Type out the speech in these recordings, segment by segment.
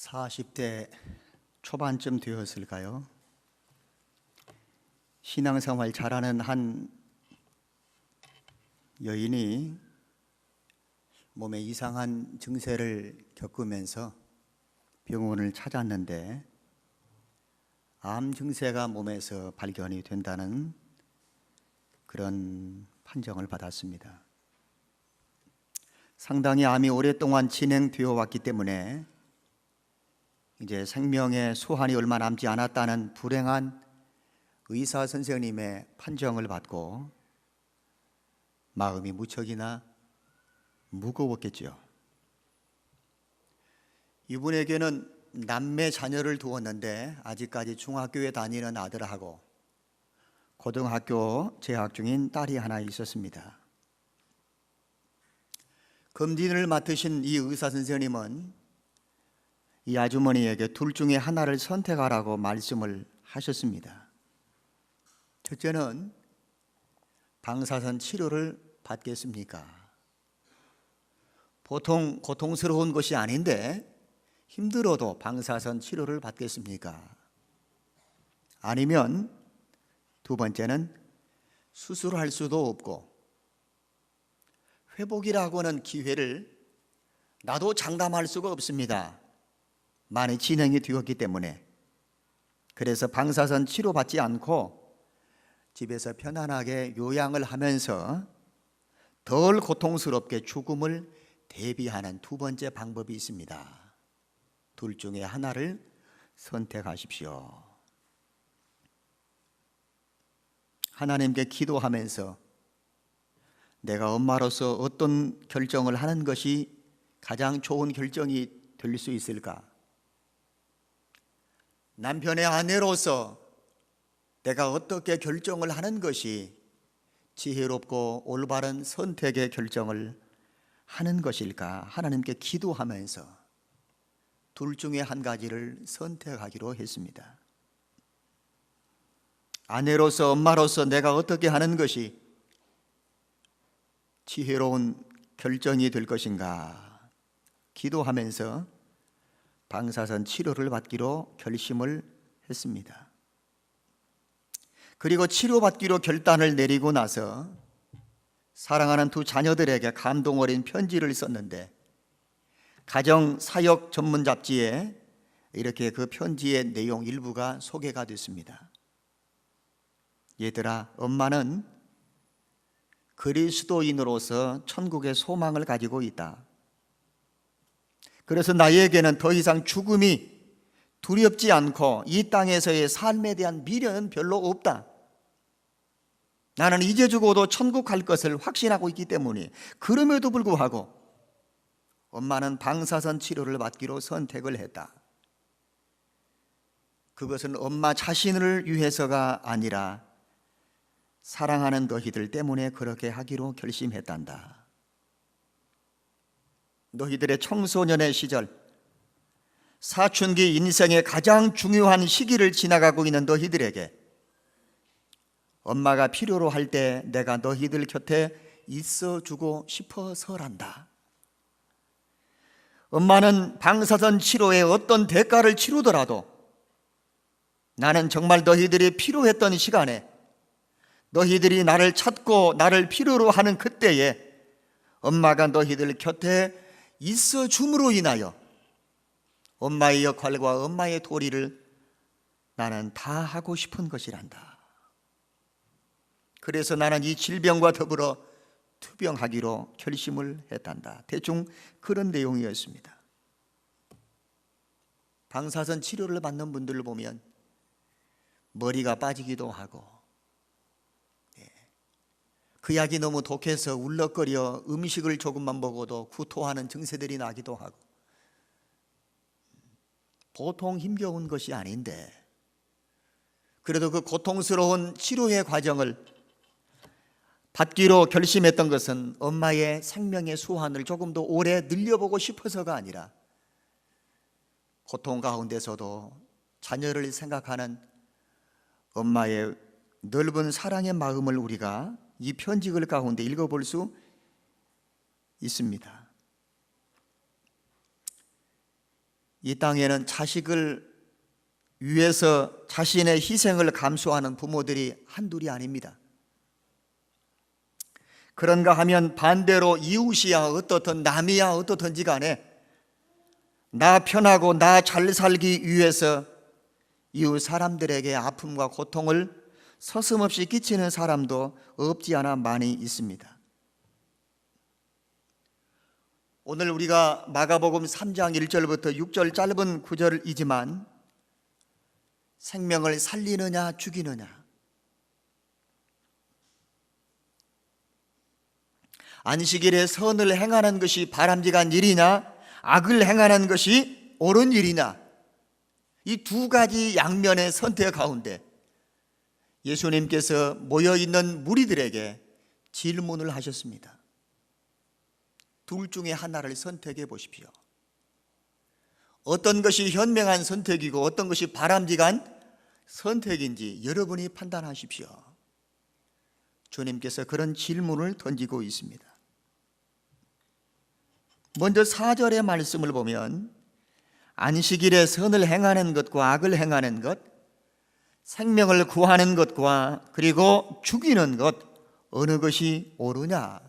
40대 초반쯤 되었을까요? 신앙생활 잘하는 한 여인이 몸에 이상한 증세를 겪으면서 병원을 찾았는데 암 증세가 몸에서 발견이 된다는 그런 판정을 받았습니다. 상당히 암이 오랫동안 진행되어 왔기 때문에 이제 생명의 수한이 얼마 남지 않았다는 불행한 의사 선생님의 판정을 받고 마음이 무척이나 무거웠겠죠. 이분에게는 남매 자녀를 두었는데 아직까지 중학교에 다니는 아들하고 고등학교 재학 중인 딸이 하나 있었습니다. 검진을 맡으신 이 의사 선생님은 이 아주머니에게 둘 중에 하나를 선택하라고 말씀을 하셨습니다. 첫째는 방사선 치료를 받겠습니까? 보통 고통스러운 것이 아닌데 힘들어도 방사선 치료를 받겠습니까? 아니면 두 번째는 수술할 수도 없고 회복이라고는 기회를 나도 장담할 수가 없습니다. 많이 진행이 되었기 때문에. 그래서 방사선 치료받지 않고 집에서 편안하게 요양을 하면서 덜 고통스럽게 죽음을 대비하는 두 번째 방법이 있습니다. 둘 중에 하나를 선택하십시오. 하나님께 기도하면서 내가 엄마로서 어떤 결정을 하는 것이 가장 좋은 결정이 될 수 있을까? 남편의 아내로서 내가 어떻게 결정을 하는 것이 지혜롭고 올바른 선택의 결정을 하는 것일까? 하나님께 기도하면서 둘 중에 한 가지를 선택하기로 했습니다. 아내로서 엄마로서 내가 어떻게 하는 것이 지혜로운 결정이 될 것인가? 기도하면서 방사선 치료를 받기로 결심을 했습니다. 그리고 치료받기로 결단을 내리고 나서 사랑하는 두 자녀들에게 감동 어린 편지를 썼는데 가정 사역 전문 잡지에 이렇게 그 편지의 내용 일부가 소개가 됐습니다. 얘들아, 엄마는 그리스도인으로서 천국의 소망을 가지고 있다. 그래서 나에게는 더 이상 죽음이 두렵지 않고 이 땅에서의 삶에 대한 미련은 별로 없다. 나는 이제 죽어도 천국 갈 것을 확신하고 있기 때문에 그럼에도 불구하고 엄마는 방사선 치료를 받기로 선택을 했다. 그것은 엄마 자신을 위해서가 아니라 사랑하는 너희들 때문에 그렇게 하기로 결심했단다. 너희들의 청소년의 시절, 사춘기 인생의 가장 중요한 시기를 지나가고 있는 너희들에게 엄마가 필요로 할 때 내가 너희들 곁에 있어주고 싶어서란다. 엄마는 방사선 치료에 어떤 대가를 치르더라도 나는 정말 너희들이 필요했던 시간에 너희들이 나를 찾고 나를 필요로 하는 그때에 엄마가 너희들 곁에 있어 줌으로 인하여 엄마의 역할과 엄마의 도리를 나는 다 하고 싶은 것이란다. 그래서 나는 이 질병과 더불어 투병하기로 결심을 했단다. 대충 그런 내용이었습니다. 방사선 치료를 받는 분들을 보면 머리가 빠지기도 하고 그 약이 너무 독해서 울렁거려 음식을 조금만 먹어도 구토하는 증세들이 나기도 하고 보통 힘겨운 것이 아닌데 그래도 그 고통스러운 치료의 과정을 받기로 결심했던 것은 엄마의 생명의 수한을 조금 더 오래 늘려보고 싶어서가 아니라 고통 가운데서도 자녀를 생각하는 엄마의 넓은 사랑의 마음을 우리가 이 편지글 가운데 읽어볼 수 있습니다. 이 땅에는 자식을 위해서 자신의 희생을 감수하는 부모들이 한둘이 아닙니다. 그런가 하면 반대로 이웃이야 어떻든 남이야 어떻든지 간에 나 편하고 나 잘 살기 위해서 이웃 사람들에게 아픔과 고통을 서슴없이 끼치는 사람도 없지 않아 많이 있습니다. 오늘 우리가 마가복음 3장 1절부터 6절 짧은 구절이지만 생명을 살리느냐 죽이느냐, 안식일에 선을 행하는 것이 바람직한 일이냐 악을 행하는 것이 옳은 일이냐, 이 두 가지 양면의 선택 가운데 예수님께서 모여있는 무리들에게 질문을 하셨습니다. 둘 중에 하나를 선택해 보십시오. 어떤 것이 현명한 선택이고 어떤 것이 바람직한 선택인지 여러분이 판단하십시오. 주님께서 그런 질문을 던지고 있습니다. 먼저 4절의 말씀을 보면 안식일에 선을 행하는 것과 악을 행하는 것, 생명을 구하는 것과 그리고 죽이는 것, 어느 것이 옳으냐?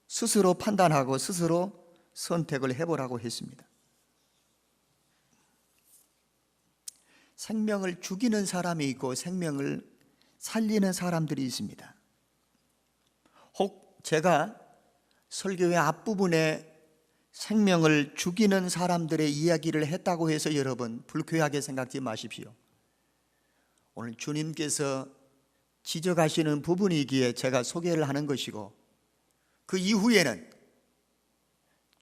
스스로 판단하고 스스로 선택을 해보라고 했습니다. 생명을 죽이는 사람이 있고 생명을 살리는 사람들이 있습니다. 혹 제가 설교의 앞부분에 생명을 죽이는 사람들의 이야기를 했다고 해서 여러분 불쾌하게 생각지 마십시오. 오늘 주님께서 지적하시는 부분이기에 제가 소개를 하는 것이고, 그 이후에는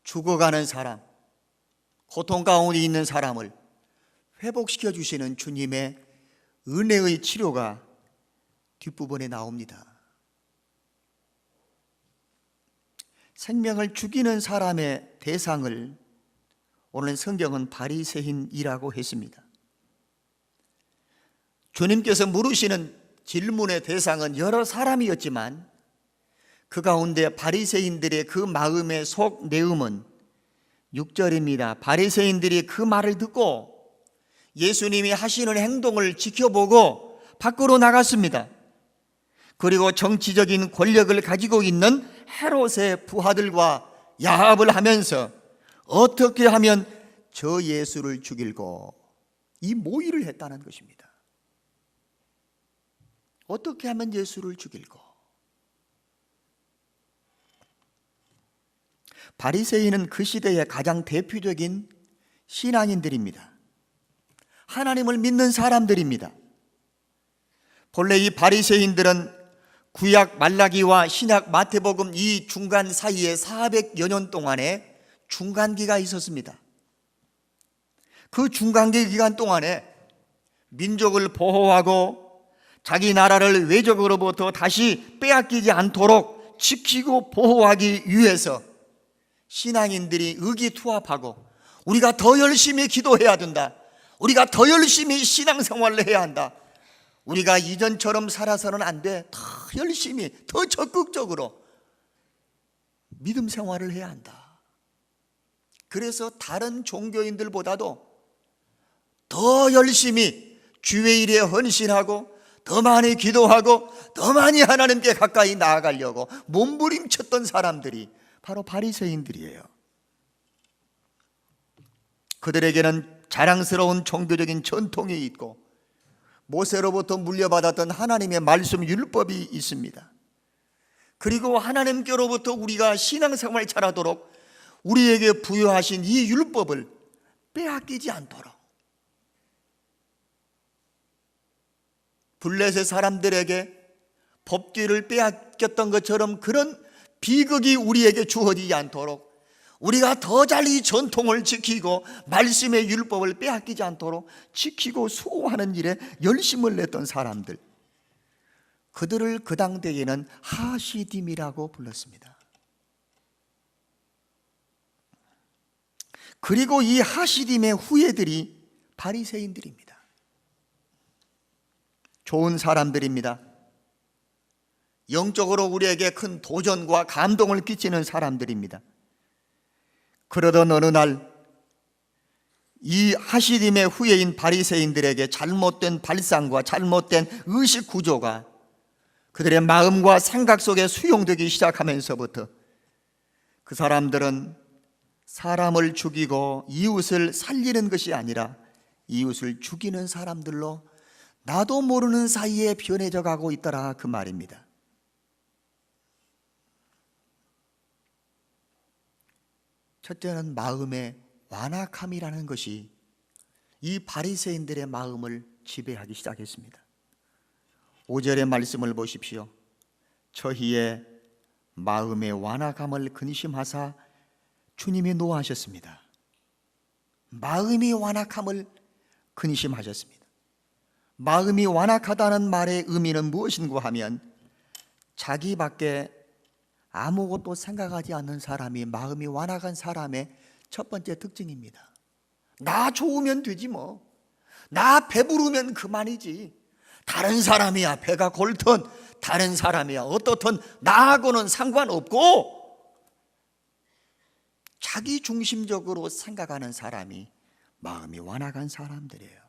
죽어가는 사람, 고통 가운데 있는 사람을 회복시켜 주시는 주님의 은혜의 치료가 뒷부분에 나옵니다. 생명을 죽이는 사람의 대상을 오늘 성경은 바리새인이라고 했습니다. 주님께서 물으시는 질문의 대상은 여러 사람이었지만 그 가운데 바리새인들의 그 마음의 속 내음은 6절입니다. 바리새인들이 그 말을 듣고 예수님이 하시는 행동을 지켜보고 밖으로 나갔습니다. 그리고 정치적인 권력을 가지고 있는 헤롯의 부하들과 야합을 하면서 어떻게 하면 저 예수를 죽이고, 이 모의를 했다는 것입니다. 어떻게 하면 예수를 죽이고. 바리새인은 그 시대의 가장 대표적인 신앙인들입니다. 하나님을 믿는 사람들입니다. 본래 이 바리새인들은 구약 말라기와 신약 마태복음 이 중간 사이에 400여 년 동안에 중간기가 있었습니다. 그 중간기 기간 동안에 민족을 보호하고 자기 나라를 외적으로부터 다시 빼앗기지 않도록 지키고 보호하기 위해서 신앙인들이 의기투합하고 우리가 더 열심히 기도해야 된다, 우리가 더 열심히 신앙생활을 해야 한다, 우리가 이전처럼 살아서는 안 돼, 더 열심히 더 적극적으로 믿음 생활을 해야 한다. 그래서 다른 종교인들보다도 더 열심히 주의 일에 헌신하고 더 많이 기도하고 더 많이 하나님께 가까이 나아가려고 몸부림쳤던 사람들이 바로 바리새인들이에요. 그들에게는 자랑스러운 종교적인 전통이 있고 모세로부터 물려받았던 하나님의 말씀 율법이 있습니다. 그리고 하나님께로부터 우리가 신앙생활을 잘하도록 우리에게 부여하신 이 율법을 빼앗기지 않도록, 블레셋 사람들에게 법궤를 빼앗겼던 것처럼 그런 비극이 우리에게 주어지지 않도록 우리가 더 잘 이 전통을 지키고 말씀의 율법을 빼앗기지 않도록 지키고 수호하는 일에 열심을 냈던 사람들, 그들을 그 당대에는 하시딤이라고 불렀습니다. 그리고 이 하시딤의 후예들이 바리새인들입니다. 좋은 사람들입니다. 영적으로 우리에게 큰 도전과 감동을 끼치는 사람들입니다. 그러던 어느 날 이 하시림의 후예인 바리새인들에게 잘못된 발상과 잘못된 의식 구조가 그들의 마음과 생각 속에 수용되기 시작하면서부터 그 사람들은 사람을 죽이고 이웃을 살리는 것이 아니라 이웃을 죽이는 사람들로 나도 모르는 사이에 변해져 가고 있더라, 그 말입니다. 첫째는 마음의 완악함이라는 것이 이 바리새인들의 마음을 지배하기 시작했습니다. 5절의 말씀을 보십시오. 저희의 마음의 완악함을 근심하사 주님이 노하셨습니다. 마음이 완악함을 근심하셨습니다. 마음이 완악하다는 말의 의미는 무엇인가 하면 자기밖에 아무것도 생각하지 않는 사람이 마음이 완악한 사람의 첫 번째 특징입니다. 나 좋으면 되지 뭐. 나 배부르면 그만이지. 다른 사람이야 배가 골든, 다른 사람이야 어떻든 나하고는 상관없고, 자기 중심적으로 생각하는 사람이 마음이 완악한 사람들이에요.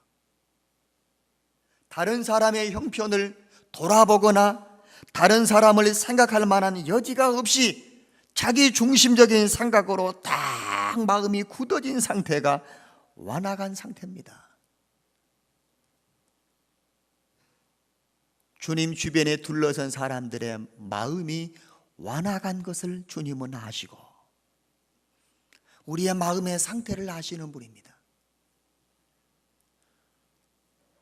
다른 사람의 형편을 돌아보거나 다른 사람을 생각할 만한 여지가 없이 자기 중심적인 생각으로 딱 마음이 굳어진 상태가 완악한 상태입니다. 주님 주변에 둘러선 사람들의 마음이 완악한 것을 주님은 아시고 우리의 마음의 상태를 아시는 분입니다.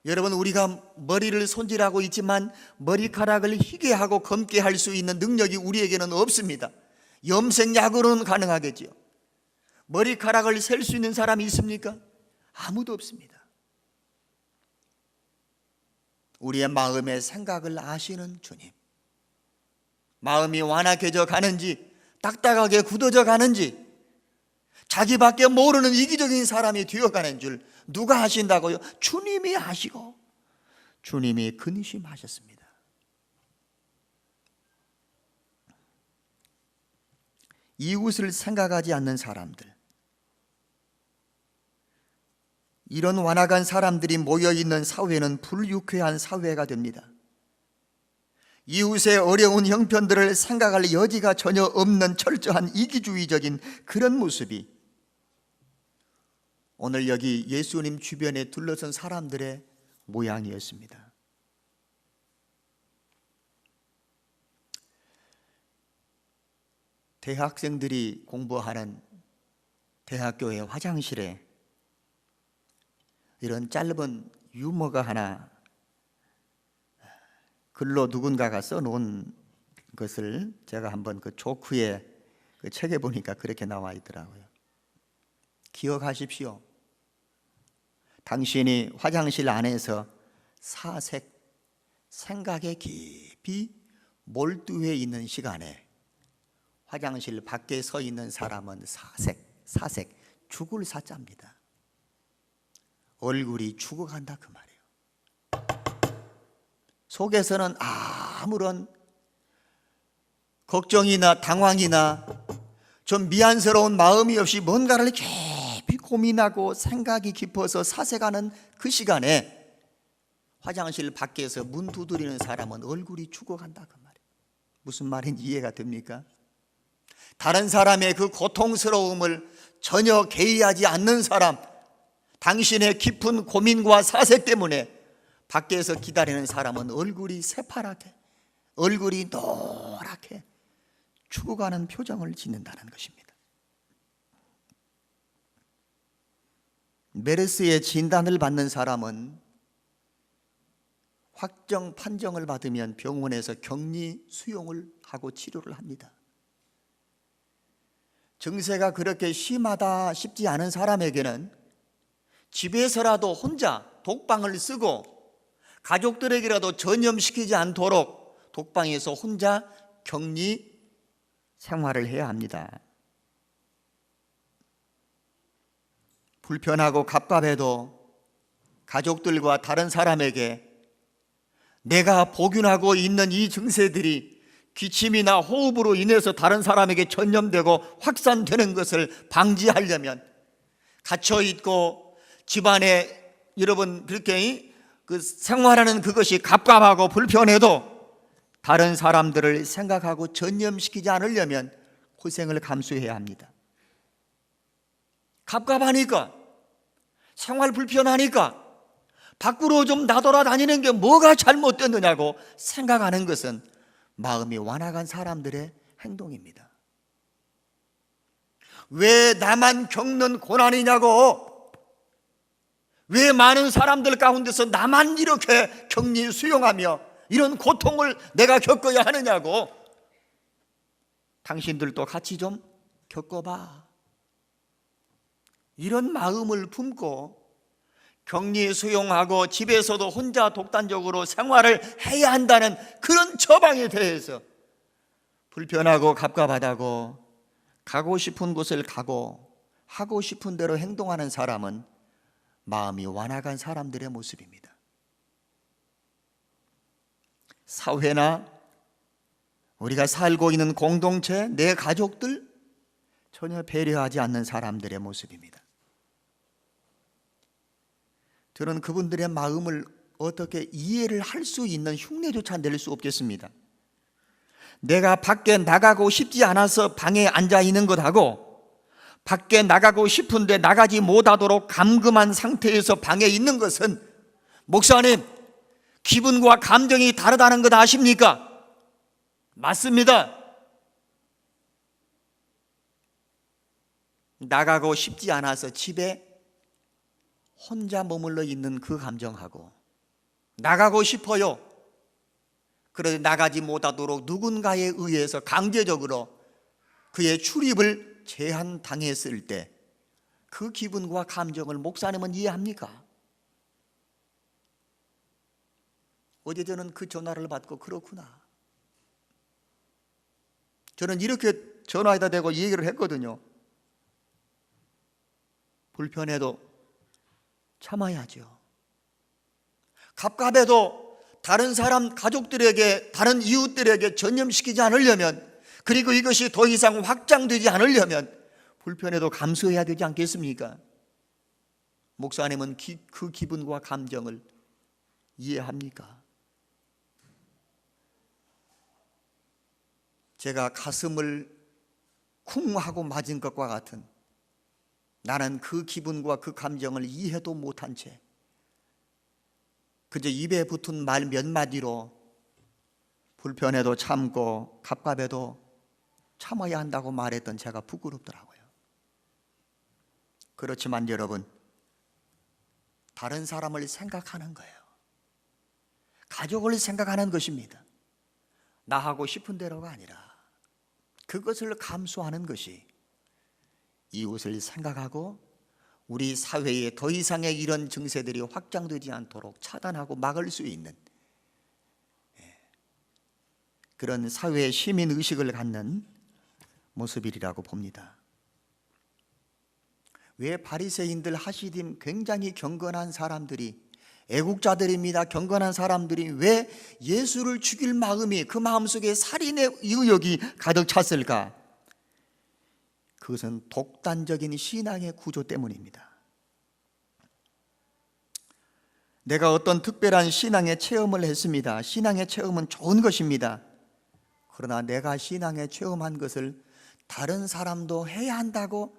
여러분, 우리가 머리를 손질하고 있지만 머리카락을 희게 하고 검게 할 수 있는 능력이 우리에게는 없습니다. 염색약으로는 가능하겠지요. 머리카락을 셀 수 있는 사람이 있습니까? 아무도 없습니다. 우리의 마음의 생각을 아시는 주님, 마음이 완악해져 가는지 딱딱하게 굳어져 가는지 자기밖에 모르는 이기적인 사람이 되어가는 줄 누가 아신다고요? 주님이 아시고 주님이 근심하셨습니다. 이웃을 생각하지 않는 사람들, 이런 완악한 사람들이 모여있는 사회는 불유쾌한 사회가 됩니다. 이웃의 어려운 형편들을 생각할 여지가 전혀 없는 철저한 이기주의적인 그런 모습이 오늘 여기 예수님 주변에 둘러선 사람들의 모양이었습니다. 대학생들이 공부하는 대학교의 화장실에 이런 짧은 유머가 하나 글로 누군가가 써놓은 것을 제가 한번 그 조크의 그 책에 보니까 그렇게 나와 있더라고요. 기억하십시오. 당신이 화장실 안에서 사색 생각에 깊이 몰두해 있는 시간에 화장실 밖에 서 있는 사람은 사색 죽을 사자입니다. 얼굴이 죽어간다 그 말이에요. 속에서는 아무런 걱정이나 당황이나 좀 미안스러운 마음이 없이 뭔가를 깊이 고민하고 생각이 깊어서 사색하는 그 시간에 화장실 밖에서 문 두드리는 사람은 얼굴이 죽어간다 그 말이에요. 무슨 말인지 이해가 됩니까? 다른 사람의 그 고통스러움을 전혀 개의하지 않는 사람, 당신의 깊은 고민과 사색 때문에 밖에서 기다리는 사람은 얼굴이 새파랗게, 얼굴이 노랗게 죽어가는 표정을 짓는다는 것입니다. 메르스의 진단을 받는 사람은 확정 판정을 받으면 병원에서 격리 수용을 하고 치료를 합니다. 증세가 그렇게 심하다 싶지 않은 사람에게는 집에서라도 혼자 독방을 쓰고 가족들에게라도 전염시키지 않도록 독방에서 혼자 격리 생활을 해야 합니다. 불편하고 갑갑해도 가족들과 다른 사람에게 내가 복균하고 있는 이 증세들이 기침이나 호흡으로 인해서 다른 사람에게 전염되고 확산되는 것을 방지하려면, 갇혀있고 집안에 여러분 그렇게 생활하는 그것이 갑갑하고 불편해도 다른 사람들을 생각하고 전염시키지 않으려면 고생을 감수해야 합니다. 갑갑하니까, 생활 불편하니까 밖으로 좀 나돌아다니는 게 뭐가 잘못됐느냐고 생각하는 것은 마음이 완악한 사람들의 행동입니다. 왜 나만 겪는 고난이냐고, 왜 많은 사람들 가운데서 나만 이렇게 격리 수용하며 이런 고통을 내가 겪어야 하느냐고, 당신들도 같이 좀 겪어봐. 이런 마음을 품고 격리 수용하고 집에서도 혼자 독단적으로 생활을 해야 한다는 그런 처방에 대해서 불편하고 갑갑하다고 가고 싶은 곳을 가고 하고 싶은 대로 행동하는 사람은 마음이 완악한 사람들의 모습입니다. 사회나 우리가 살고 있는 공동체, 내 가족들 전혀 배려하지 않는 사람들의 모습입니다. 저는 그분들의 마음을 어떻게 이해를 할 수 있는 흉내조차 낼 수 없겠습니다. 내가 밖에 나가고 싶지 않아서 방에 앉아 있는 것하고 밖에 나가고 싶은데 나가지 못하도록 감금한 상태에서 방에 있는 것은, 목사님, 기분과 감정이 다르다는 것 아십니까? 맞습니다. 나가고 싶지 않아서 집에 혼자 머물러 있는 그 감정하고 나가고 싶어요, 그런데 나가지 못하도록 누군가에 의해서 강제적으로 그의 출입을 제한당했을 때 그 기분과 감정을 목사님은 이해합니까? 어제 저는 그 전화를 받고 그렇구나, 저는 이렇게 전화에다 대고 얘기를 했거든요. 불편해도 참아야죠. 갑갑해도 다른 사람, 가족들에게, 다른 이웃들에게 전염시키지 않으려면, 그리고 이것이 더 이상 확장되지 않으려면 불편해도 감수해야 되지 않겠습니까? 목사님은 그 기분과 감정을 이해합니까? 제가 가슴을 쿵 하고 맞은 것과 같은, 나는 그 기분과 그 감정을 이해도 못한 채 그저 입에 붙은 말 몇 마디로 불편해도 참고 갑갑해도 참아야 한다고 말했던 제가 부끄럽더라고요. 그렇지만 여러분, 다른 사람을 생각하는 거예요. 가족을 생각하는 것입니다. 나 하고 싶은 대로가 아니라 그것을 감수하는 것이 이웃을 생각하고 우리 사회에 더 이상의 이런 증세들이 확장되지 않도록 차단하고 막을 수 있는 그런 사회의 시민의식을 갖는 모습이라고 봅니다. 왜 바리새인들, 하시딤, 굉장히 경건한 사람들이, 애국자들입니다. 경건한 사람들이 왜 예수를 죽일 마음이, 그 마음속에 살인의 의욕이 가득 찼을까? 그것은 독단적인 신앙의 구조 때문입니다. 내가 어떤 특별한 신앙의 체험을 했습니다. 신앙의 체험은 좋은 것입니다. 그러나 내가 신앙의 체험한 것을 다른 사람도 해야 한다고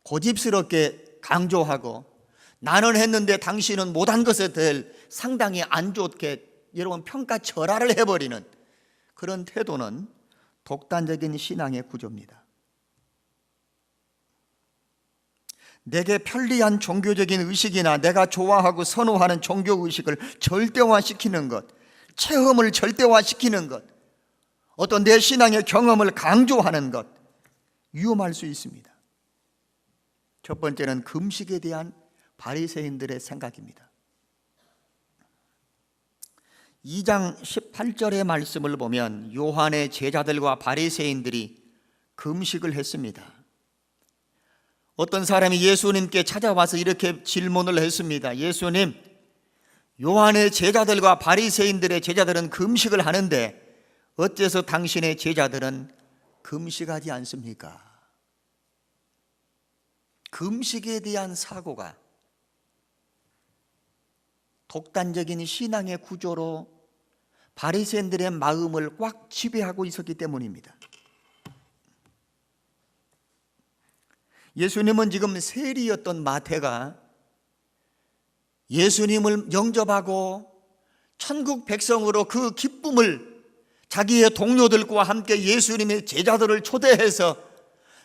고집스럽게 강조하고, 나는 했는데 당신은 못한 것에 대해 상당히 안 좋게 여러분 평가절하를 해버리는 그런 태도는 독단적인 신앙의 구조입니다. 내게 편리한 종교적인 의식이나 내가 좋아하고 선호하는 종교의식을 절대화시키는 것, 체험을 절대화시키는 것, 어떤 내 신앙의 경험을 강조하는 것, 위험할 수 있습니다. 첫 번째는 금식에 대한 바리새인들의 생각입니다. 2장 18절의 말씀을 보면 요한의 제자들과 바리새인들이 금식을 했습니다. 어떤 사람이 예수님께 찾아와서 이렇게 질문을 했습니다. 예수님, 요한의 제자들과 바리새인들의 제자들은 금식을 하는데 어째서 당신의 제자들은 금식하지 않습니까? 금식에 대한 사고가 독단적인 신앙의 구조로 바리새인들의 마음을 꽉 지배하고 있었기 때문입니다. 예수님은 지금 세리였던 마태가 예수님을 영접하고 천국 백성으로 그 기쁨을 자기의 동료들과 함께 예수님의 제자들을 초대해서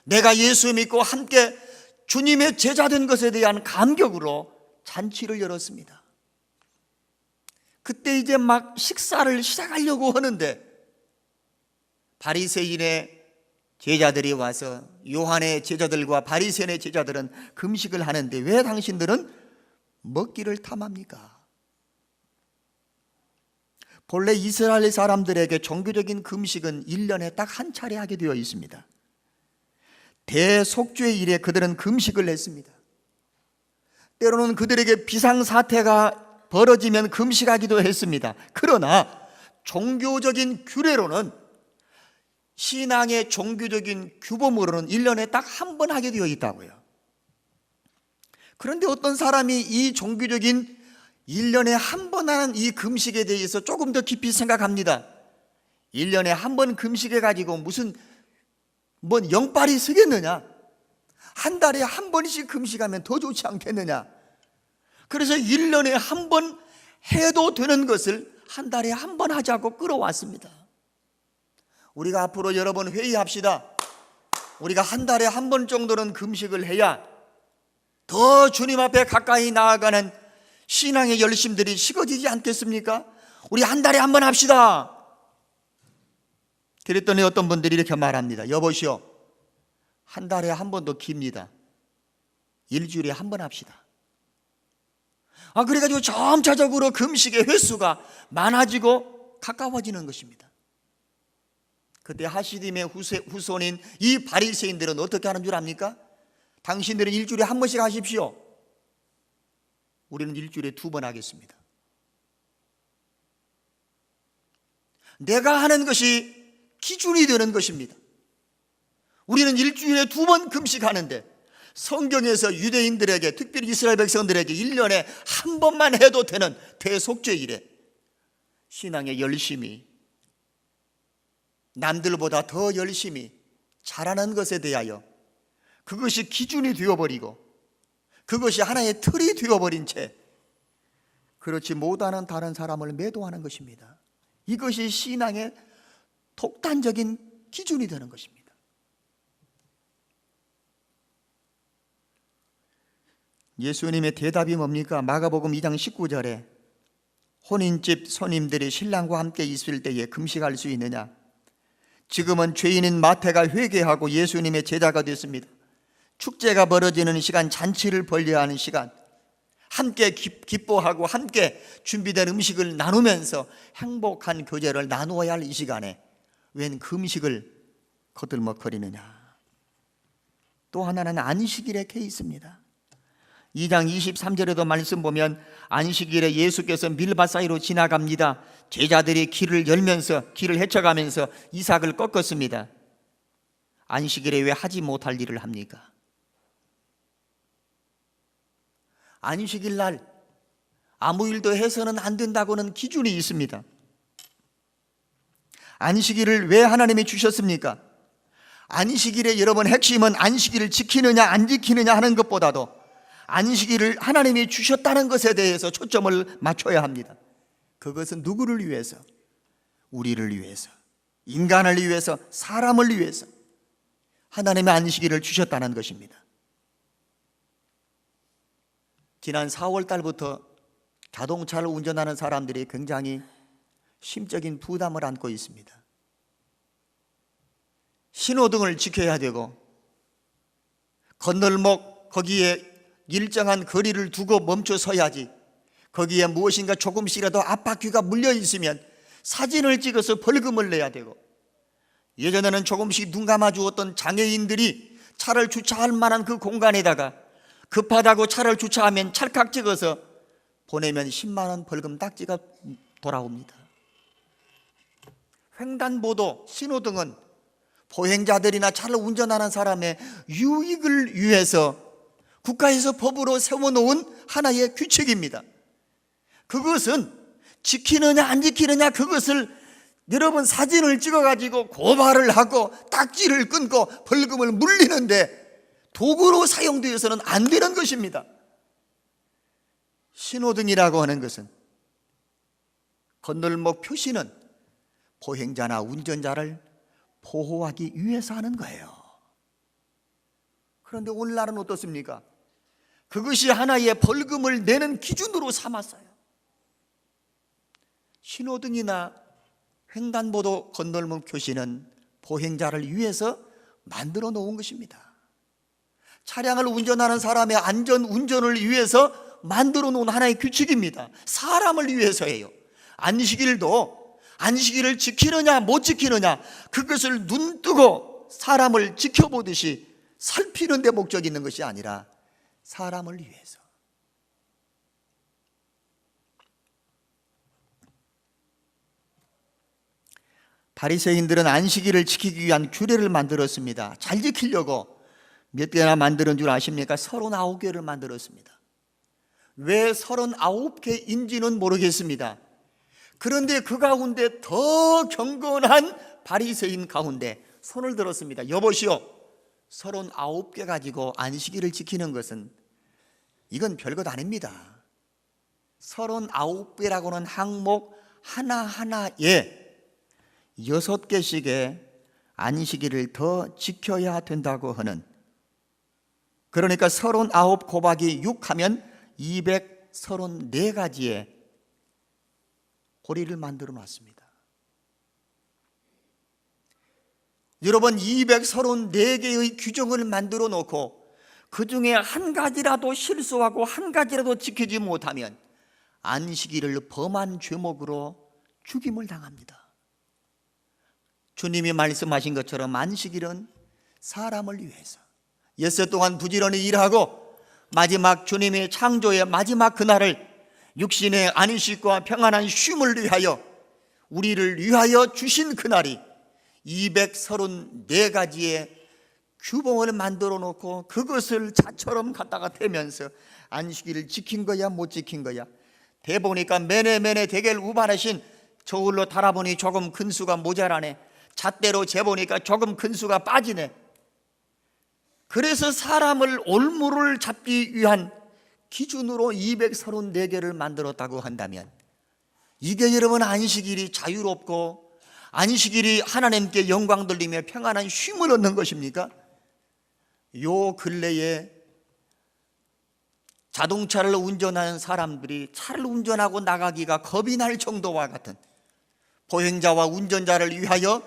내가 예수 믿고 함께 주님의 제자 된 것에 대한 감격으로 잔치를 열었습니다. 그때 이제 막 식사를 시작하려고 하는데 바리새인의 제자들이 와서 요한의 제자들과 바리새인의 제자들은 금식을 하는데 왜 당신들은 먹기를 탐합니까? 본래 이스라엘 사람들에게 종교적인 금식은 1년에 딱 한 차례 하게 되어 있습니다. 대속죄일에 그들은 금식을 했습니다. 때로는 그들에게 비상사태가 벌어지면 금식하기도 했습니다. 그러나 종교적인 규례로는, 신앙의 종교적인 규범으로는 1년에 딱 한 번 하게 되어 있다고요. 그런데 어떤 사람이 이 종교적인 1년에 한 번 하는 이 금식에 대해서 조금 더 깊이 생각합니다. 1년에 한 번 금식해가지고 무슨 영빨이 쓰겠느냐? 한 달에 한 번씩 금식하면 더 좋지 않겠느냐? 그래서 1년에 한 번 해도 되는 것을 한 달에 한 번 하자고 끌어왔습니다. 우리가 앞으로 여러 번 회의합시다. 우리가 한 달에 한 번 정도는 금식을 해야 더 주님 앞에 가까이 나아가는 신앙의 열심들이 식어지지 않겠습니까? 우리 한 달에 한 번 합시다. 그랬더니 어떤 분들이 이렇게 말합니다. 여보시오, 한 달에 한 번도 깁니다. 일주일에 한 번 합시다. 그래가지고 점차적으로 금식의 횟수가 많아지고 가까워지는 것입니다. 그때 하시딤의 후손인 이 바리새인들은 어떻게 하는 줄 압니까? 당신들은 일주일에 한 번씩 하십시오. 우리는 일주일에 2번 하겠습니다. 내가 하는 것이 기준이 되는 것입니다. 우리는 일주일에 2번 금식하는데 성경에서 유대인들에게, 특별히 이스라엘 백성들에게 1년에 한 번만 해도 되는 대속죄일에 신앙의 열심이, 남들보다 더 열심히 잘하는 것에 대하여 그것이 기준이 되어버리고 그것이 하나의 틀이 되어버린 채 그렇지 못하는 다른 사람을 매도하는 것입니다. 이것이 신앙의 독단적인 기준이 되는 것입니다. 예수님의 대답이 뭡니까? 마가복음 2장 19절에 혼인집 손님들이 신랑과 함께 있을 때에 금식할 수 있느냐? 지금은 죄인인 마태가 회개하고 예수님의 제자가 됐습니다. 축제가 벌어지는 시간, 잔치를 벌려야 하는 시간, 함께 기뻐하고 함께 준비된 음식을 나누면서 행복한 교제를 나누어야 할 이 시간에 웬 금식을 거들먹거리느냐? 또 하나는 안식일의 케이스입니다. 2장 23절에도 말씀 보면 안식일에 예수께서 밀밭 사이로 지나갑니다. 제자들이 길을 열면서, 길을 헤쳐가면서 이삭을 꺾었습니다. 안식일에 왜 하지 못할 일을 합니까? 안식일 날 아무 일도 해서는 안 된다고는 기준이 있습니다. 안식일을 왜 하나님이 주셨습니까? 안식일의 여러분 핵심은 안식일을 지키느냐 안 지키느냐 하는 것보다도 안식일을 하나님이 주셨다는 것에 대해서 초점을 맞춰야 합니다. 그것은 누구를 위해서? 우리를 위해서, 인간을 위해서, 사람을 위해서 하나님의 안식일을 주셨다는 것입니다. 지난 4월 달부터 자동차를 운전하는 사람들이 굉장히 심적인 부담을 안고 있습니다. 신호등을 지켜야 되고 건널목 거기에 일정한 거리를 두고 멈춰 서야지, 거기에 무엇인가 조금씩이라도 앞바퀴가 물려 있으면 사진을 찍어서 벌금을 내야 되고, 예전에는 조금씩 눈 감아 주었던 장애인들이 차를 주차할 만한 그 공간에다가 급하다고 차를 주차하면 찰칵 찍어서 보내면 10만 원 벌금 딱지가 돌아옵니다. 횡단보도, 신호등은 보행자들이나 차를 운전하는 사람의 유익을 위해서 국가에서 법으로 세워놓은 하나의 규칙입니다. 그것은 지키느냐 안 지키느냐, 그것을 여러분 사진을 찍어가지고 고발을 하고 딱지를 끊고 벌금을 물리는데 도구로 사용되어서는 안 되는 것입니다. 신호등이라고 하는 것은, 건널목 표시는 보행자나 운전자를 보호하기 위해서 하는 거예요. 그런데 오늘날은 어떻습니까? 그것이 하나의 벌금을 내는 기준으로 삼았어요. 신호등이나 횡단보도 건널목 표시는 보행자를 위해서 만들어 놓은 것입니다. 차량을 운전하는 사람의 안전 운전을 위해서 만들어 놓은 하나의 규칙입니다. 사람을 위해서예요. 안식일을 지키느냐 못 지키느냐, 그것을 눈뜨고 사람을 지켜보듯이 살피는 데 목적이 있는 것이 아니라 사람을 위해서. 바리새인들은 안식일을 지키기 위한 규례를 만들었습니다. 잘 지키려고 몇 개나 만드는 줄 아십니까? 39개를 만들었습니다. 왜 39개인지는 모르겠습니다. 그런데 그 가운데 더 경건한 바리새인 가운데 손을 들었습니다. 여보시오, 39개 가지고 안식일을 지키는 것은 이건 별것 아닙니다. 39개라고는 항목 하나하나에 6개씩의 안식일을 더 지켜야 된다고 하는, 그러니까 39 곱하기 6 하면 234가지의 고리를 만들어 놨습니다. 여러분, 234개의 규정을 만들어 놓고 그 중에 한 가지라도 실수하고 한 가지라도 지키지 못하면 안식일을 범한 죄목으로 죽임을 당합니다. 주님이 말씀하신 것처럼 안식일은 사람을 위해서 엿새 동안 부지런히 일하고 마지막 주님의 창조의 마지막 그날을 육신의 안식과 평안한 쉼을 위하여, 우리를 위하여 주신 그날이 234가지의 규범을 만들어 놓고 그것을 자처럼 갖다가 대면서 안식일을 지킨 거야 못 지킨 거야, 대보니까 매네 대결 우발하신 저울로 달아보니 조금 큰 수가 모자라네, 잣대로 재보니까 조금 큰 수가 빠지네. 그래서 사람을 올무를 잡기 위한 기준으로 234개를 만들었다고 한다면, 이게 여러분 안식일이 자유롭고 안식일이 하나님께 영광 돌리며 평안한 쉼을 얻는 것입니까? 요 근래에 자동차를 운전하는 사람들이 차를 운전하고 나가기가 겁이 날 정도와 같은, 보행자와 운전자를 위하여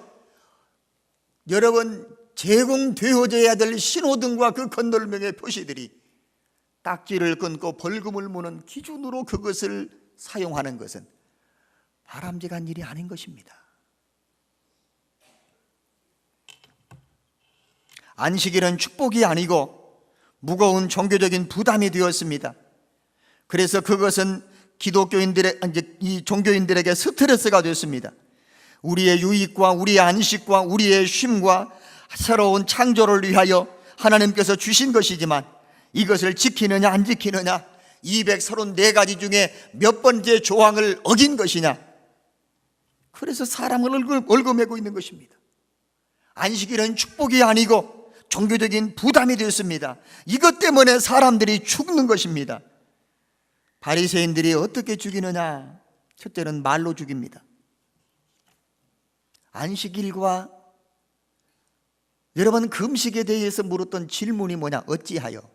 여러분 제공되어져야 될 신호등과 그 건널목의 표시들이 딱지를 끊고 벌금을 무는 기준으로 그것을 사용하는 것은 바람직한 일이 아닌 것입니다. 안식일은 축복이 아니고 무거운 종교적인 부담이 되었습니다. 그래서 그것은 이 종교인들에게 스트레스가 됐습니다. 우리의 유익과 우리의 안식과 우리의 쉼과 새로운 창조를 위하여 하나님께서 주신 것이지만 이것을 지키느냐 안 지키느냐, 234가지 중에 몇 번째 조항을 어긴 것이냐, 그래서 사람을 얽어매고 있는 것입니다. 안식일은 축복이 아니고 종교적인 부담이 되었습니다. 이것 때문에 사람들이 죽는 것입니다. 바리새인들이 어떻게 죽이느냐? 첫째는 말로 죽입니다. 안식일과 여러분 금식에 대해서 물었던 질문이 뭐냐? 어찌하여?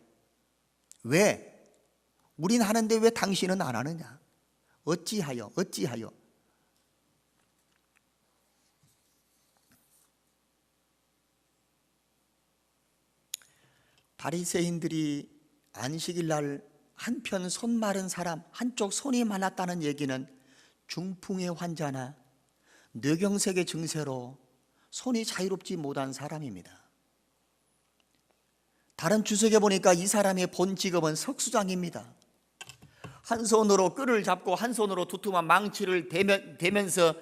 왜? 우린 하는데 왜 당신은 안 하느냐? 어찌하여? 어찌하여? 바리새인들이 안식일 날 한편 손 마른 사람, 한쪽 손이 말랐다는 얘기는 중풍의 환자나 뇌경색의 증세로 손이 자유롭지 못한 사람입니다. 다른 주석에 보니까 이 사람의 본 직업은 석수장입니다. 한 손으로 끈을 잡고 한 손으로 두툼한 망치를 대면서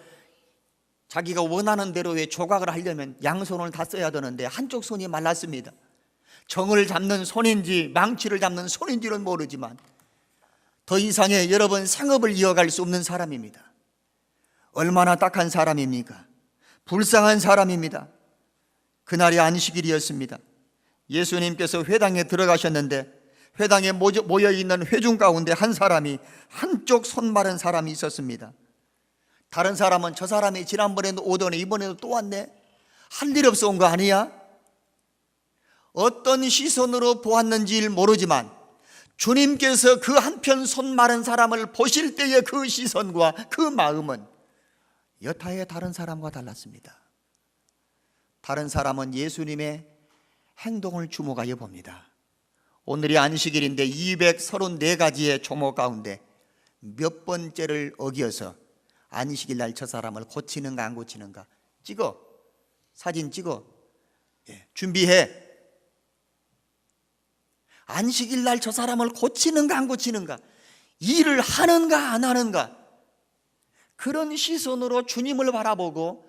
자기가 원하는 대로의 조각을 하려면 양손을 다 써야 되는데 한쪽 손이 말랐습니다. 정을 잡는 손인지 망치를 잡는 손인지는 모르지만 더 이상의 여러분 생업을 이어갈 수 없는 사람입니다. 얼마나 딱한 사람입니까? 불쌍한 사람입니다. 그날이 안식일이었습니다. 예수님께서 회당에 들어가셨는데 회당에 모여있는 회중 가운데 한 사람이, 한쪽 손 마른 사람이 있었습니다. 다른 사람은 저 사람이 지난번에도 오더니 이번에도 또 왔네, 할 일 없어 온 거 아니야? 어떤 시선으로 보았는지 모르지만 주님께서 그 한편 손 마른 사람을 보실 때의 그 시선과 그 마음은 여타의 다른 사람과 달랐습니다. 다른 사람은 예수님의 행동을 주목하여 봅니다. 오늘이 안식일인데 234가지의 조목 가운데 몇 번째를 어기어서 안식일 날 저 사람을 고치는가 안 고치는가 찍어, 사진 찍어, 준비해. 안식일 날 저 사람을 고치는가 안 고치는가, 일을 하는가 안 하는가, 그런 시선으로 주님을 바라보고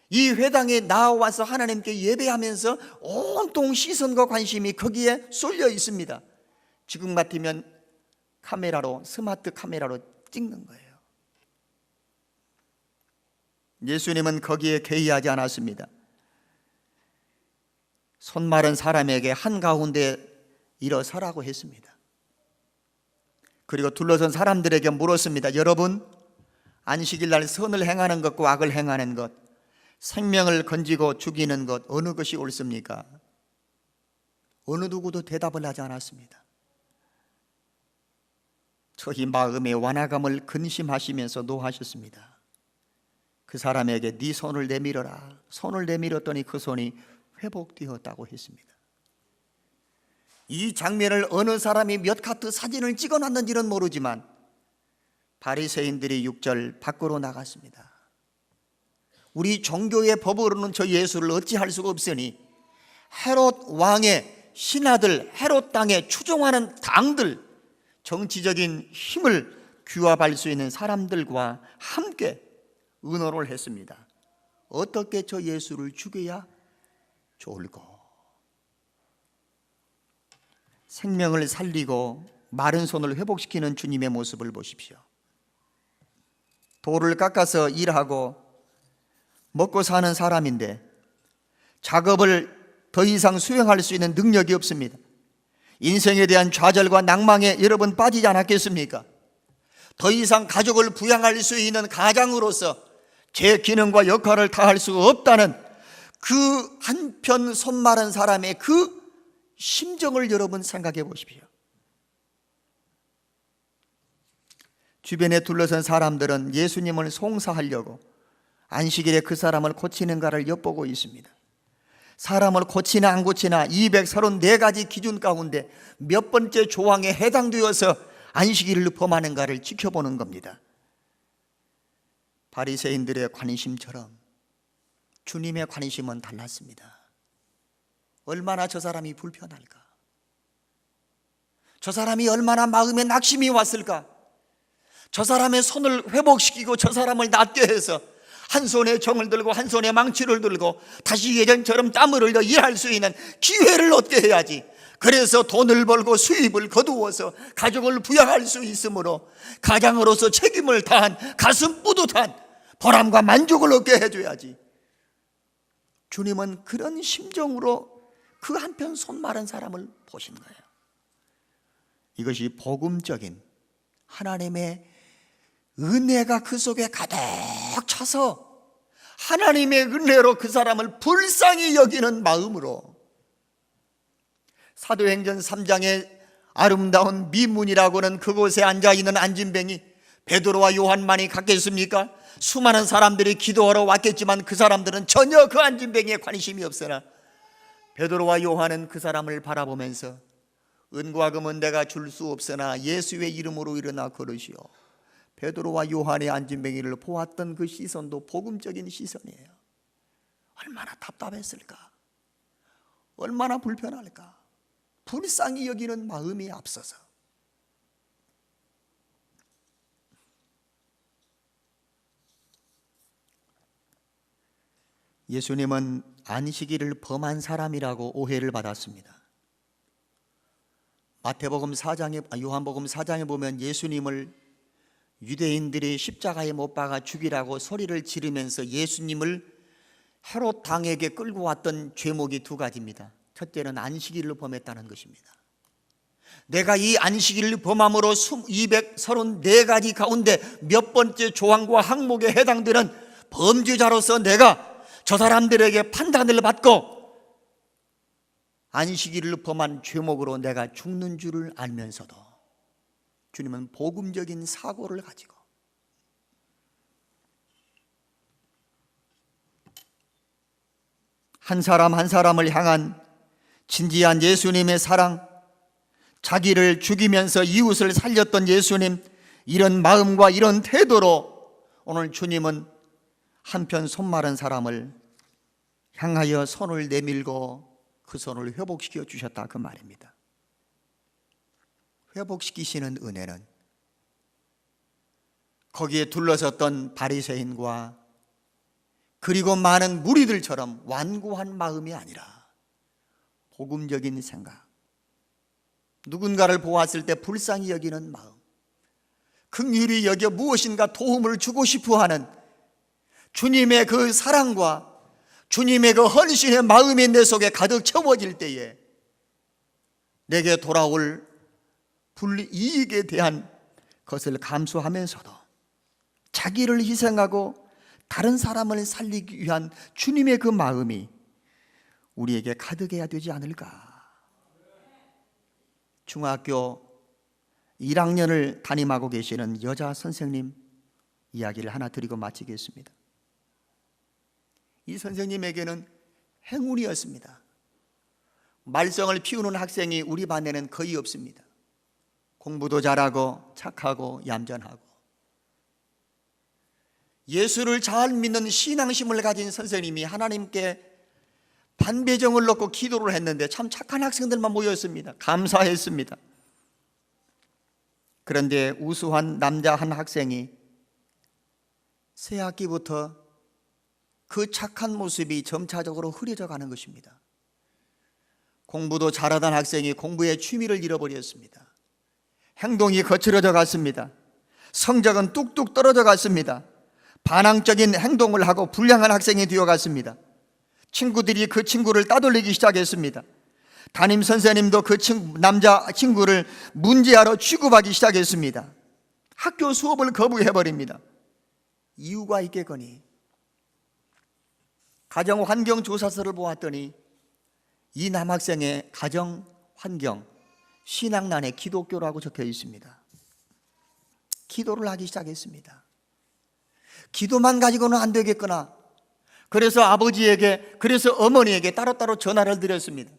이 회당에 나와서 하나님께 예배하면서 온통 시선과 관심이 거기에 쏠려 있습니다. 지금 같으면 카메라로, 스마트 카메라로 찍는 거예요. 예수님은 거기에 개의하지 않았습니다. 손 마른 사람에게 한가운데 일어서라고 했습니다. 그리고 둘러선 사람들에게 물었습니다. 여러분, 안식일 날 선을 행하는 것과 악을 행하는 것, 생명을 건지고 죽이는 것, 어느 것이 옳습니까? 어느 누구도 대답을 하지 않았습니다. 저희 마음의 완화감을 근심하시면서 노하셨습니다. 그 사람에게 네 손을 내밀어라. 손을 내밀었더니 그 손이 회복되었다고 했습니다. 이 장면을 어느 사람이 몇 카트 사진을 찍어놨는지는 모르지만 바리새인들이 6절 밖으로 나갔습니다. 우리 종교의 법으로는 저 예수를 어찌할 수가 없으니 헤롯 왕의 신하들, 헤롯 땅에 추종하는 당들, 정치적인 힘을 규합할 수 있는 사람들과 함께 의논을 했습니다. 어떻게 저 예수를 죽여야 좋을까? 생명을 살리고 마른 손을 회복시키는 주님의 모습을 보십시오. 돌을 깎아서 일하고 먹고 사는 사람인데 작업을 더 이상 수행할 수 있는 능력이 없습니다. 인생에 대한 좌절과 낭망에 여러분 빠지지 않았겠습니까? 더 이상 가족을 부양할 수 있는 가장으로서 제 기능과 역할을 다할 수 없다는 그 한편 손 마른 사람의 그 심정을 여러분 생각해 보십시오. 주변에 둘러선 사람들은 예수님을 송사하려고 안식일에 그 사람을 고치는가를 엿보고 있습니다. 사람을 고치나 안 고치나 234가지 기준 가운데 몇 번째 조항에 해당되어서 안식일을 범하는가를 지켜보는 겁니다. 바리새인들의 관심처럼 주님의 관심은 달랐습니다. 얼마나 저 사람이 불편할까? 저 사람이 얼마나 마음에 낙심이 왔을까? 저 사람의 손을 회복시키고 저 사람을 낫게 해서 한 손에 정을 들고 한 손에 망치를 들고 다시 예전처럼 땀을 흘려 일할 수 있는 기회를 얻게 해야지. 그래서 돈을 벌고 수입을 거두어서 가족을 부양할 수 있으므로 가장으로서 책임을 다한 가슴 뿌듯한 보람과 만족을 얻게 해줘야지. 주님은 그런 심정으로 그 한편 손 마른 사람을 보신 거예요. 이것이 복음적인 하나님의 은혜가 그 속에 가득 차서 하나님의 은혜로 그 사람을 불쌍히 여기는 마음으로, 사도행전 3장의 아름다운 미문이라고는 그곳에 앉아있는 안진뱅이 베드로와 요한만이 갔겠습니까? 수많은 사람들이 기도하러 왔겠지만 그 사람들은 전혀 그 안진뱅이에 관심이 없으나 베드로와 요한은 그 사람을 바라보면서 은과 금은 내가 줄 수 없으나 예수의 이름으로 일어나 걸으시오. 베드로와 요한의 안진뱅이를 보았던 그 시선도 복음적인 시선이에요. 얼마나 답답했을까? 얼마나 불편할까? 불쌍히 여기는 마음이 앞서서 예수님은 안식일을 범한 사람이라고 오해를 받았습니다. 요한복음 4장에 보면 예수님을 유대인들이 십자가에 못 박아 죽이라고 소리를 지르면서 예수님을 헤롯 왕에게 끌고 왔던 죄목이 두 가지입니다. 첫째는 안식일을 범했다는 것입니다. 내가 이 안식일을 범함으로 234가지 가운데 몇 번째 조항과 항목에 해당되는 범죄자로서 내가 저 사람들에게 판단을 받고 안식일을 범한 죄목으로 내가 죽는 줄을 알면서도 주님은 복음적인 사고를 가지고 한 사람 한 사람을 향한 진지한 예수님의 사랑, 자기를 죽이면서 이웃을 살렸던 예수님, 이런 마음과 이런 태도로 오늘 주님은 한편 손마른 사람을 향하여 손을 내밀고 그 손을 회복시켜 주셨다, 그 말입니다. 회복시키시는 은혜는 거기에 둘러섰던 바리새인과 그리고 많은 무리들처럼 완고한 마음이 아니라 복음적인 생각, 누군가를 보았을 때 불쌍히 여기는 마음, 긍휼히 여겨 무엇인가 도움을 주고 싶어하는 주님의 그 사랑과 주님의 그 헌신의 마음이 내 속에 가득 채워질 때에 내게 돌아올 불이익에 대한 것을 감수하면서도 자기를 희생하고 다른 사람을 살리기 위한 주님의 그 마음이 우리에게 가득해야 되지 않을까. 중학교 1학년을 담임하고 계시는 여자 선생님 이야기를 하나 드리고 마치겠습니다. 이 선생님에게는 행운이었습니다. 말썽을 피우는 학생이 우리 반에는 거의 없습니다. 공부도 잘하고 착하고 얌전하고 예수를 잘 믿는 신앙심을 가진 선생님이 하나님께 반배정을 놓고 기도를 했는데 참 착한 학생들만 모였습니다. 감사했습니다. 그런데 우수한 남자 한 학생이 새 학기부터 그 착한 모습이 점차적으로 흐려져 가는 것입니다. 공부도 잘하던 학생이 공부에 취미를 잃어버렸습니다. 행동이 거칠어져 갔습니다. 성적은 뚝뚝 떨어져 갔습니다. 반항적인 행동을 하고 불량한 학생이 되어갔습니다. 친구들이 그 친구를 따돌리기 시작했습니다. 담임 선생님도 그 남자 친구를 문제아로 취급하기 시작했습니다. 학교 수업을 거부해버립니다. 이유가 있겠거니 가정환경조사서를 보았더니 이 남학생의 가정환경 신앙란에 기독교라고 적혀 있습니다. 기도를 하기 시작했습니다. 기도만 가지고는 안 되겠구나. 그래서 아버지에게, 그래서 어머니에게 따로따로 전화를 드렸습니다.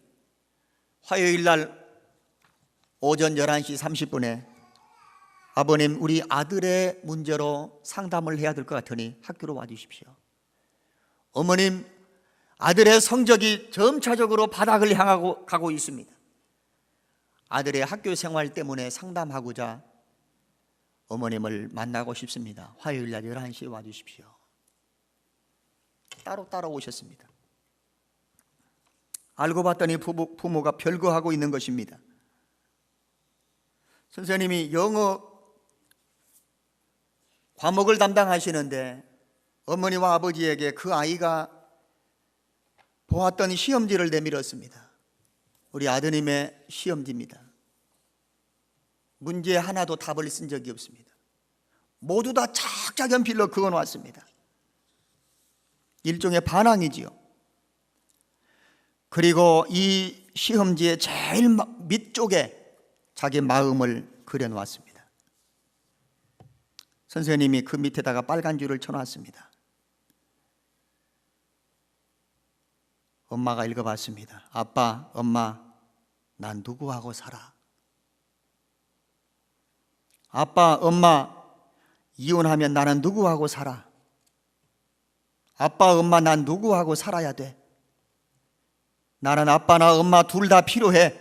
화요일 날 오전 11시 30분에 아버님, 우리 아들의 문제로 상담을 해야 될 것 같으니 학교로 와주십시오. 어머님, 아들의 성적이 점차적으로 바닥을 향하고 가고 있습니다. 아들의 학교 생활 때문에 상담하고자 어머님을 만나고 싶습니다. 화요일 날 11시에 와주십시오. 따로 오셨습니다. 알고 봤더니 부모가 별거하고 있는 것입니다. 선생님이 영어 과목을 담당하시는데 어머니와 아버지에게 그 아이가 보았던 시험지를 내밀었습니다. 우리 아드님의 시험지입니다. 문제 하나도 답을 쓴 적이 없습니다. 모두 다 착착 연필로 그어놓았습니다. 일종의 반항이지요. 그리고 이 시험지의 제일 밑쪽에 자기 마음을 그려놓았습니다. 선생님이 그 밑에다가 빨간 줄을 쳐놨습니다. 엄마가 읽어봤습니다. 아빠, 엄마, 난 누구하고 살아? 아빠, 엄마, 이혼하면 나는 누구하고 살아? 아빠, 엄마, 난 누구하고 살아야 돼? 나는 아빠나 엄마 둘 다 필요해.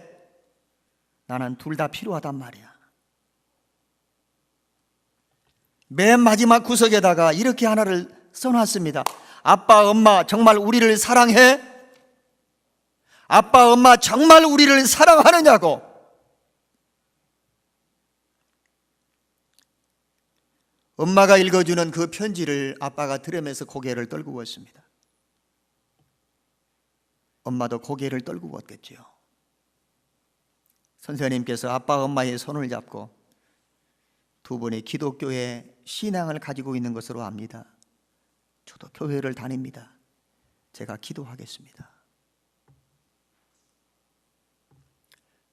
나는 둘 다 필요하단 말이야. 맨 마지막 구석에다가 이렇게 하나를 써놨습니다. 아빠, 엄마 정말 우리를 사랑해? 아빠, 엄마 정말 우리를 사랑하느냐고. 엄마가 읽어주는 그 편지를 아빠가 들으면서 고개를 떨구었습니다. 엄마도 고개를 떨구었겠지요. 선생님께서 아빠, 엄마의 손을 잡고 두 분이 기독교의 신앙을 가지고 있는 것으로 압니다. 저도 교회를 다닙니다. 제가 기도하겠습니다.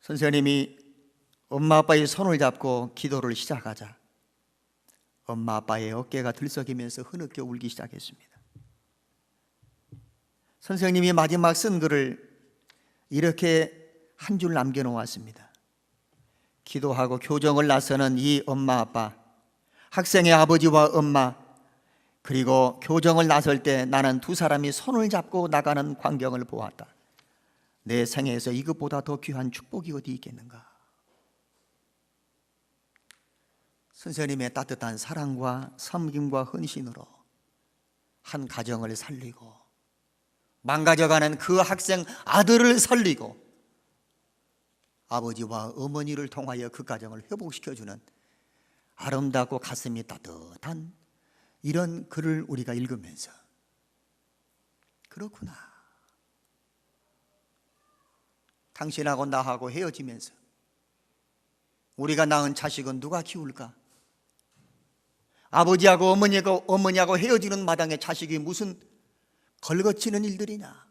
선생님이 엄마, 아빠의 손을 잡고 기도를 시작하자 엄마, 아빠의 어깨가 들썩이면서 흐느껴 울기 시작했습니다. 선생님이 마지막 쓴 글을 이렇게 한 줄 남겨놓았습니다. 기도하고 교정을 나서는 이 엄마, 아빠, 학생의 아버지와 엄마, 그리고 교정을 나설 때 나는 두 사람이 손을 잡고 나가는 광경을 보았다. 내 생애에서 이것보다 더 귀한 축복이 어디 있겠는가. 선생님의 따뜻한 사랑과 섬김과 헌신으로 한 가정을 살리고 망가져가는 그 학생 아들을 살리고 아버지와 어머니를 통하여 그 가정을 회복시켜주는 아름답고 가슴이 따뜻한 이런 글을 우리가 읽으면서 그렇구나, 당신하고 나하고 헤어지면서 우리가 낳은 자식은 누가 키울까? 아버지하고 어머니하고 헤어지는 마당에 자식이 무슨 걸거치는 일들이냐?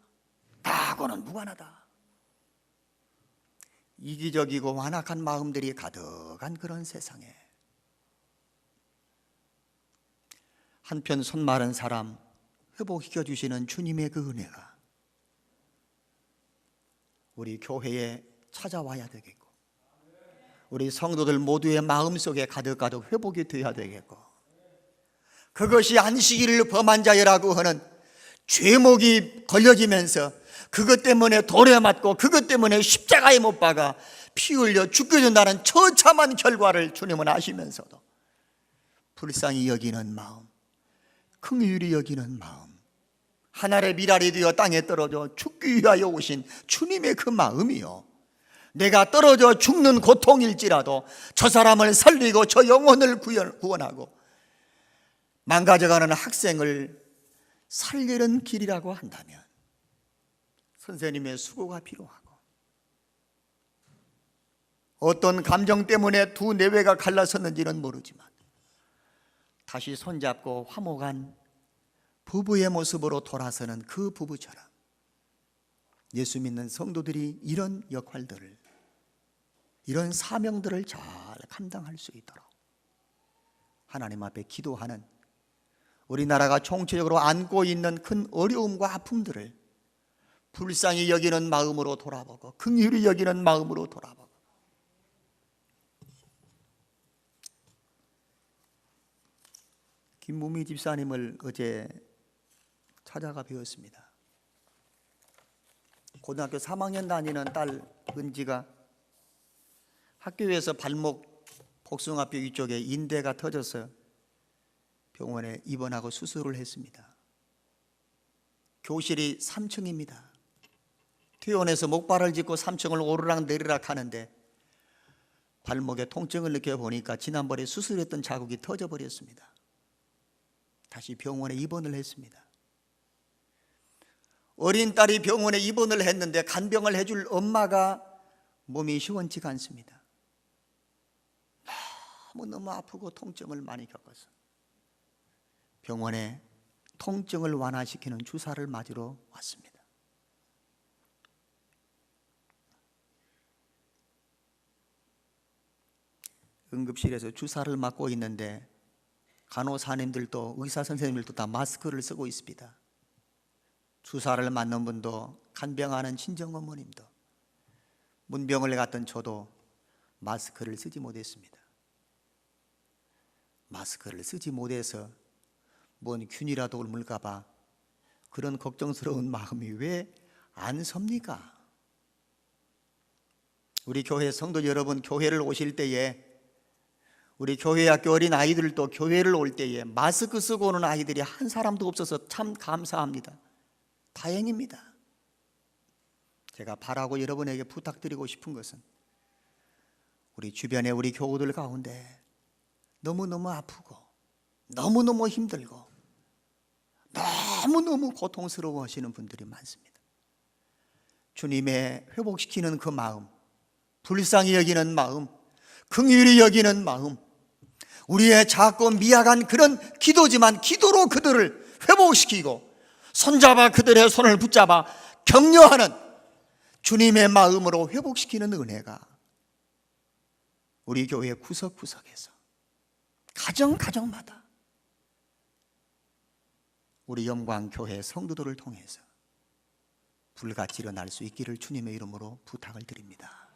나하고는 무관하다. 이기적이고 완악한 마음들이 가득한 그런 세상에 한편 손 마른 사람 회복시켜 주시는 주님의 그 은혜가 우리 교회에 찾아와야 되겠고 우리 성도들 모두의 마음속에 가득가득 회복이 되어야 되겠고 그것이 안식일을 범한 자여라고 하는 죄목이 걸려지면서 그것 때문에 돌에 맞고 그것 때문에 십자가에 못 박아 피 흘려 죽게 된다는 처참한 결과를 주님은 아시면서도 불쌍히 여기는 마음, 긍휼히 여기는 마음, 하늘의 미랄이 되어 땅에 떨어져 죽기 위하여 오신 주님의 그 마음이요, 내가 떨어져 죽는 고통일지라도 저 사람을 살리고 저 영혼을 구원하고 망가져가는 학생을 살리는 길이라고 한다면 선생님의 수고가 필요하고 어떤 감정 때문에 두 내외가 갈라섰는지는 모르지만 다시 손잡고 화목한 부부의 모습으로 돌아서는 그 부부처럼 예수 믿는 성도들이 이런 역할들을, 이런 사명들을 잘 감당할 수 있도록 하나님 앞에 기도하는, 우리나라가 총체적으로 안고 있는 큰 어려움과 아픔들을 불쌍히 여기는 마음으로 돌아보고 긍휼히 여기는 마음으로 돌아보고 김무미 집사님을 어제 찾아가 뵈었습니다. 고등학교 3학년 다니는 딸 은지가 학교에서 발목 복숭아뼈 위쪽에 인대가 터져서 병원에 입원하고 수술을 했습니다. 교실이 3층입니다. 퇴원해서 목발을 짚고 3층을 오르락 내리락 하는데 발목에 통증을 느껴보니까 지난번에 수술했던 자국이 터져버렸습니다. 다시 병원에 입원을 했습니다. 어린 딸이 병원에 입원을 했는데 간병을 해줄 엄마가 몸이 시원치가 않습니다. 너무 아프고 통증을 많이 겪어서 병원에 통증을 완화시키는 주사를 맞으러 왔습니다. 응급실에서 주사를 맞고 있는데 간호사님들도 의사 선생님들도 다 마스크를 쓰고 있습니다. 주사를 맞는 분도 간병하는 친정어머님도 문병을 갔던 저도 마스크를 쓰지 못했습니다. 마스크를 쓰지 못해서 뭔 균이라도 옮을까 봐 그런 걱정스러운 마음이 왜 안 섭니까? 우리 교회 성도 여러분, 교회를 오실 때에 우리 교회학교 어린 아이들도 교회를 올 때에 마스크 쓰고 오는 아이들이 한 사람도 없어서 참 감사합니다. 다행입니다. 제가 바라고 여러분에게 부탁드리고 싶은 것은 우리 주변에 우리 교우들 가운데 너무너무 아프고 너무너무 힘들고 너무너무 고통스러워 하시는 분들이 많습니다. 주님의 회복시키는 그 마음, 불쌍히 여기는 마음, 긍휼히 여기는 마음, 우리의 작고 미약한 그런 기도지만 기도로 그들을 회복시키고 손잡아 그들의 손을 붙잡아 격려하는 주님의 마음으로 회복시키는 은혜가 우리 교회 구석구석에서 가정마다 우리 영광교회 성도들을 통해서 불같이 일어날 수 있기를 주님의 이름으로 부탁을 드립니다.